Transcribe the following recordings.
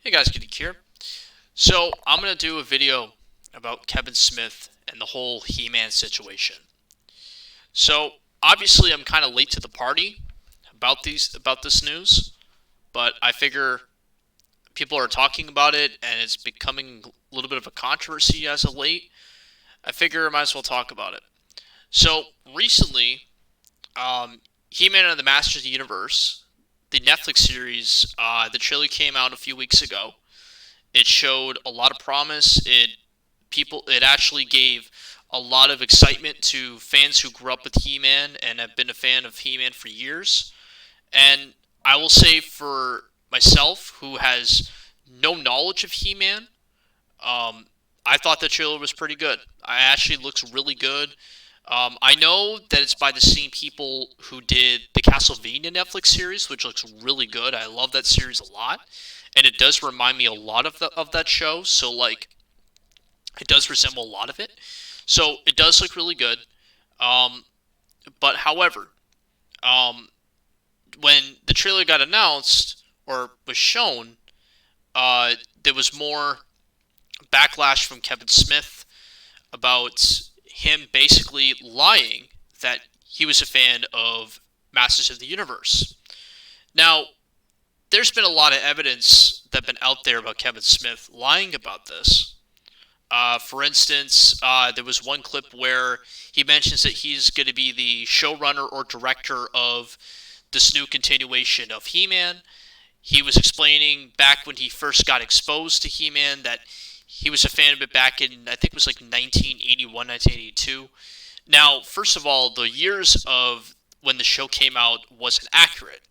Hey guys, Kitty here. So I'm gonna do a video about Kevin Smith and the whole He-Man situation. So obviously I'm kind of late to the party about this news, but I figure people are talking about it and it's becoming a little bit of a controversy as of late. I figure I might as well talk about it. So recently, He-Man and the Masters of the Universe, the Netflix series, the trailer came out a few weeks ago. It showed a lot of promise. It actually gave a lot of excitement to fans who grew up with He-Man and have been a fan of He-Man for years. And I will say for myself, who has no knowledge of He-Man, um, I thought the trailer was pretty good. It actually looks really good. I know that it's by the same people who did the Castlevania Netflix series, which looks really good. I love that series a lot, and it does remind me a lot of that show. So like, it does resemble a lot of it. So it does look really good. Um, but however, um, when the trailer got announced or was shown, uh, there was more backlash from Kevin Smith about him basically lying that he was a fan of Masters of the Universe. Now, there's been a lot of evidence that's been out there about Kevin Smith lying about this. For instance, there was one clip where he mentions that he's going to be the showrunner or director of this new continuation of He-Man. He was explaining back when he first got exposed to He-Man that he was a fan of it back in, I think it was like 1981, 1982. Now, first of all, the years of when the show came out wasn't accurate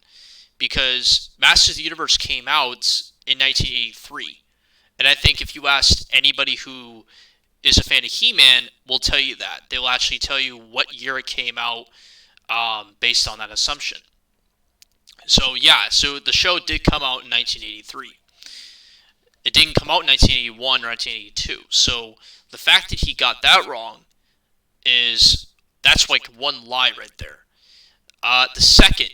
because Masters of the Universe came out in 1983. And I think if you asked anybody who is a fan of He-Man, will tell you that. They'll actually tell you what year it came out based on that assumption. So yeah, so the show did come out in 1983. It didn't come out in 1981 or 1982. So the fact that he got that wrong is that's like one lie right there. The second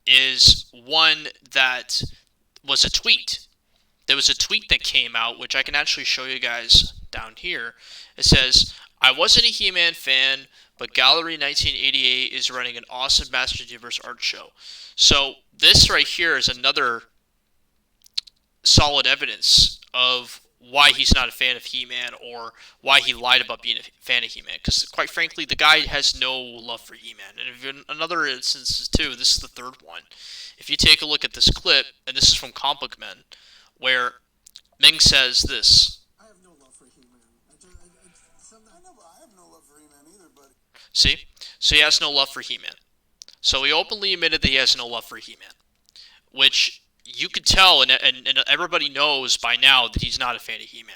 is one that was a tweet. There was a tweet that came out, which I can actually show you guys down here. It says, I wasn't a He-Man fan, but Gallery 1988 is running an awesome Masters of the Universe art show. So this right here is another solid evidence of why he's not a fan of He-Man or why he lied about being a fan of He-Man. Because quite frankly, the guy has no love for He-Man. And if in another instances too, this is the third one. If you take a look at this clip, and this is from Comic Book Men, where Ming says this. I have no love for He-Man. I know, but I have no love for He-Man either, but... See? So he has no love for He-Man. So he openly admitted that he has no love for He-Man. Which you could tell, and everybody knows by now that he's not a fan of He-Man.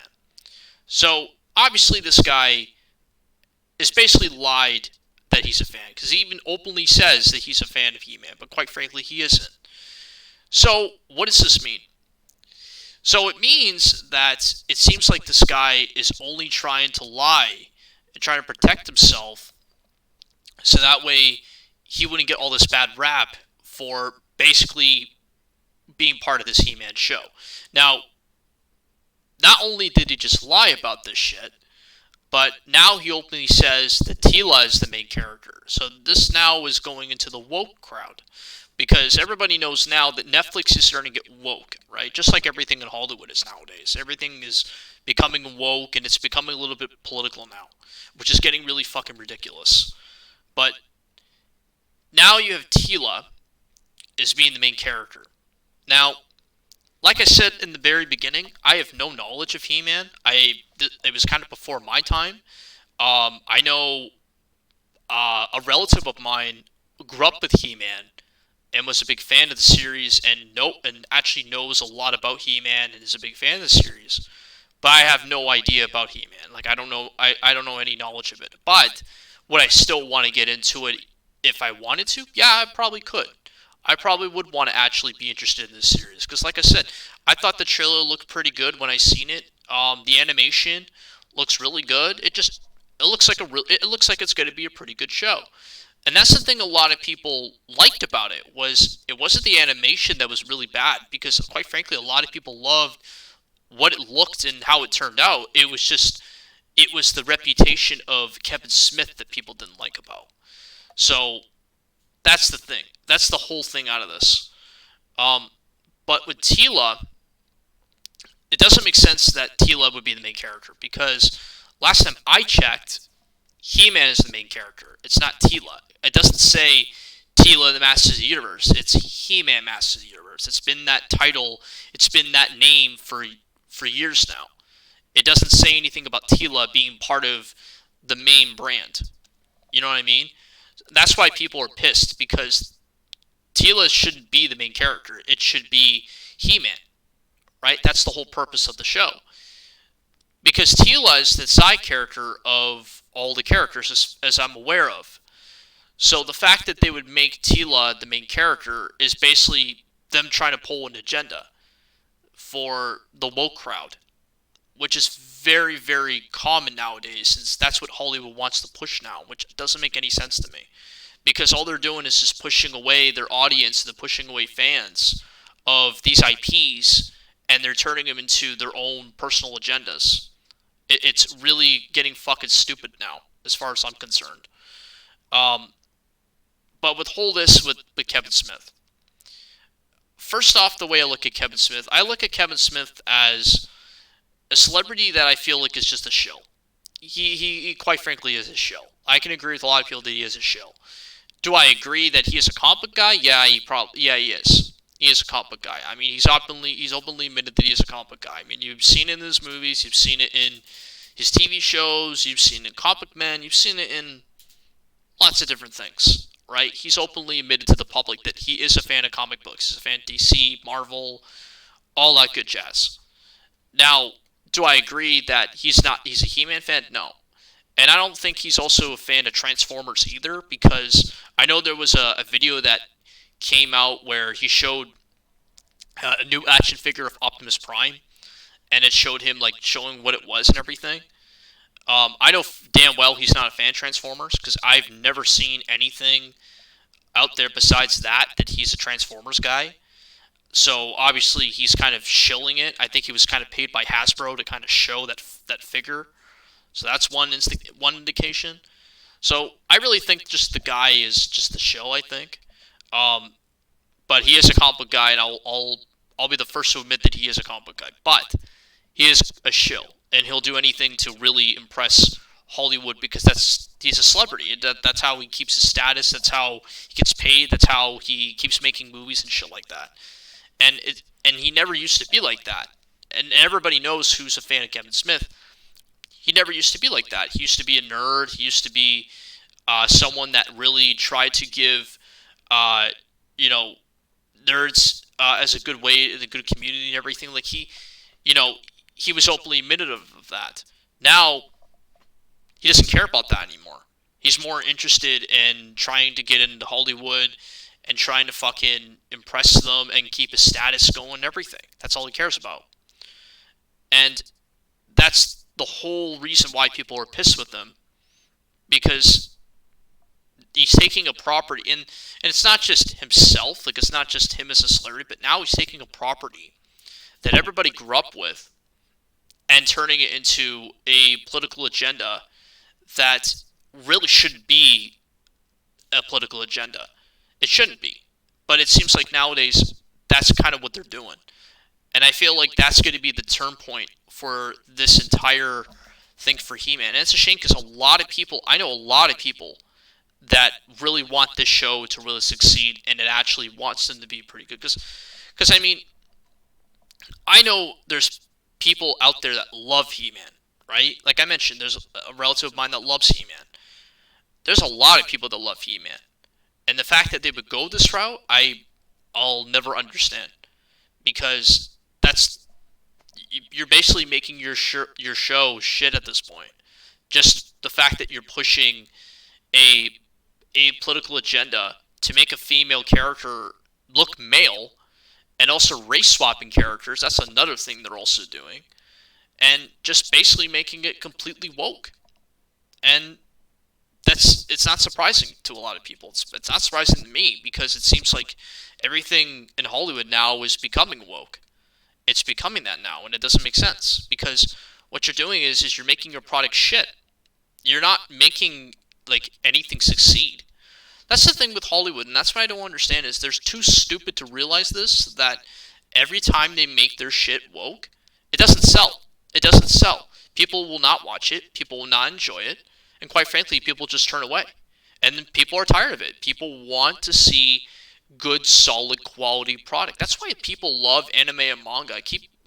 So, obviously this guy is basically lied that he's a fan, because he even openly says that he's a fan of He-Man, but quite frankly, he isn't. So, what does this mean? So it means that it seems like this guy is only trying to lie and trying to protect himself so that way he wouldn't get all this bad rap for basically being part of this He-Man show. Now, not only did he just lie about this shit, but now he openly says that Teela is the main character. So this now is going into the woke crowd. Because everybody knows now that Netflix is starting to get woke, right? Just like everything in Hollywood is nowadays. Everything is becoming woke, and it's becoming a little bit political now, which is getting really fucking ridiculous. But now you have Teela as being the main character. Now, like I said in the very beginning, I have no knowledge of He-Man. It was kind of before my time. I know a relative of mine grew up with He-Man and was a big fan of the series and actually knows a lot about He-Man and is a big fan of the series. But I have no idea about He-Man. Like I don't know any knowledge of it. But would I still want to get into it if I wanted to? Yeah, I probably could. I probably would want to actually be interested in this series because, like I said, I thought the trailer looked pretty good when I seen it. The animation looks really good. It looks like it's going to be a pretty good show. And that's the thing a lot of people liked about it, was it wasn't the animation that was really bad, because quite frankly a lot of people loved what it looked and how it turned out. It was the reputation of Kevin Smith that people didn't like about. So that's the thing. That's the whole thing out of this. Um, but with Teela, it doesn't make sense that Teela would be the main character, because last time I checked, He-Man is the main character. It's not Teela. It doesn't say Teela the Masters of the Universe. It's He-Man Masters of the Universe. It's been that title. It's been that name for years now. It doesn't say anything about Teela being part of the main brand. You know what I mean? That's why people are pissed, because Teela shouldn't be the main character. It should be He-Man, right? That's the whole purpose of the show. Because Teela is the side character of all the characters, as I'm aware of. So the fact that they would make Teela the main character is basically them trying to pull an agenda for the woke crowd, which is very, very common nowadays, since that's what Hollywood wants to push now, which doesn't make any sense to me. Because all they're doing is just pushing away their audience, they're pushing away fans of these IPs, and they're turning them into their own personal agendas. It's really getting fucking stupid now, as far as I'm concerned. Um, but with whole this with Kevin Smith. First off, the way I look at Kevin Smith, I look at Kevin Smith as a celebrity that I feel like is just a shill. He quite frankly is a shill. I can agree with a lot of people that he is a shill. Do I agree that he is a comic book guy? Yeah, he is. He is a comic book guy. I mean, he's openly admitted that he is a comic book guy. I mean, you've seen it in his movies, you've seen it in his TV shows, you've seen it in Comic Men, you've seen it in lots of different things, right? He's openly admitted to the public that he is a fan of comic books. He's a fan of DC, Marvel, all that good jazz. Now, do I agree that he's a He-Man fan? No. And I don't think he's also a fan of Transformers either, because I know there was a video that came out where he showed a new action figure of Optimus Prime, and it showed him like showing what it was and everything. I know damn well he's not a fan of Transformers, because I've never seen anything out there besides that he's a Transformers guy. So obviously he's kind of shilling it. I think he was kind of paid by Hasbro to kind of show that figure. So that's one indication. So I really think just the guy is just the show, I think. But he is a comic book guy, and I'll be the first to admit that he is a comic book guy. But he is a shill, and he'll do anything to really impress Hollywood, because he's a celebrity. That's how he keeps his status. That's how he gets paid. That's how he keeps making movies and shit like that. And he never used to be like that. And everybody knows who's a fan of Kevin Smith. He never used to be like that. He used to be a nerd. He used to be someone that really tried to give, you know, nerds as a good way, the good community and everything. Like he was openly admitted of that. Now, he doesn't care about that anymore. He's more interested in trying to get into Hollywood and trying to fucking impress them and keep his status going and everything. That's all he cares about. And that's the whole reason why people are pissed with him, because he's taking a property, and it's not just himself, like it's not just him as a celebrity, but now he's taking a property that everybody grew up with and turning it into a political agenda that really shouldn't be a political agenda. It shouldn't be. But it seems like nowadays that's kind of what they're doing. And I feel like that's going to be the turn point for this entire thing for He-Man. And it's a shame, because I know a lot of people that really want this show to really succeed, and it actually wants them to be pretty good. Because I mean, I know there's people out there that love He-Man, right? Like I mentioned, there's a relative of mine that loves He-Man. There's a lot of people that love He-Man. And the fact that they would go this route, I'll never understand. Because you're basically making your show shit at this point. Just the fact that you're pushing a political agenda to make a female character look male, and also race swapping characters, that's another thing they're also doing. And just basically making it completely woke. And it's not surprising to a lot of people. It's not surprising to me because it seems like everything in Hollywood now is becoming woke. It's becoming that now, and it doesn't make sense because what you're doing is you're making your product shit. You're not making like anything succeed. That's the thing with Hollywood, and that's what I don't understand is they're too stupid to realize this, that every time they make their shit woke, it doesn't sell. It doesn't sell. People will not watch it. People will not enjoy it. And quite frankly, people just turn away. And then people are tired of it. People want to see good, solid, quality product. That's why people love anime and manga.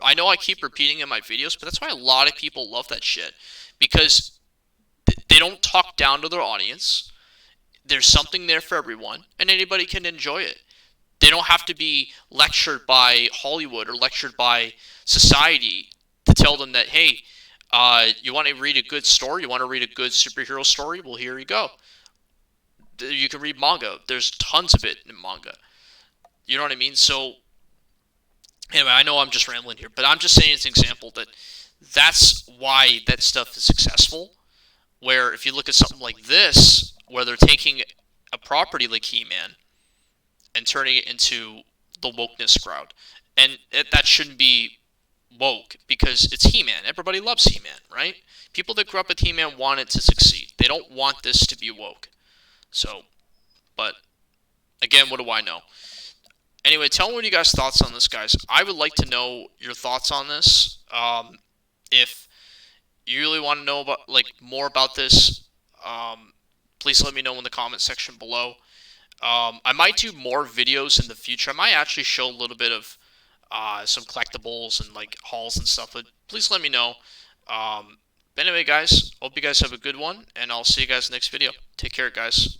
I know I keep repeating in my videos, but that's why a lot of people love that shit. Because they don't talk down to their audience. There's something there for everyone, and anybody can enjoy it. They don't have to be lectured by Hollywood or lectured by society to tell them that, hey, you want to read a good story? You want to read a good superhero story? Well, here you go. You can read manga. There's tons of it in manga. You know what I mean? So, anyway, I know I'm just rambling here, but I'm just saying it's an example that's why that stuff is successful. Where if you look at something like this, where they're taking a property like He-Man and turning it into the wokeness crowd, and that shouldn't be woke because it's He-Man. Everybody loves He-Man, right? People that grew up with He-Man want it to succeed. They don't want this to be woke. So, but again, what do I know? Anyway, tell me what you guys' thoughts on this, guys. I would like to know your thoughts on this. If you really want to know about more about this, please let me know in the comment section below. I might do more videos in the future. I might actually show a little bit of some collectibles and like hauls and stuff, but please let me know. But anyway, guys, hope you guys have a good one, and I'll see you guys next video. Take care, guys.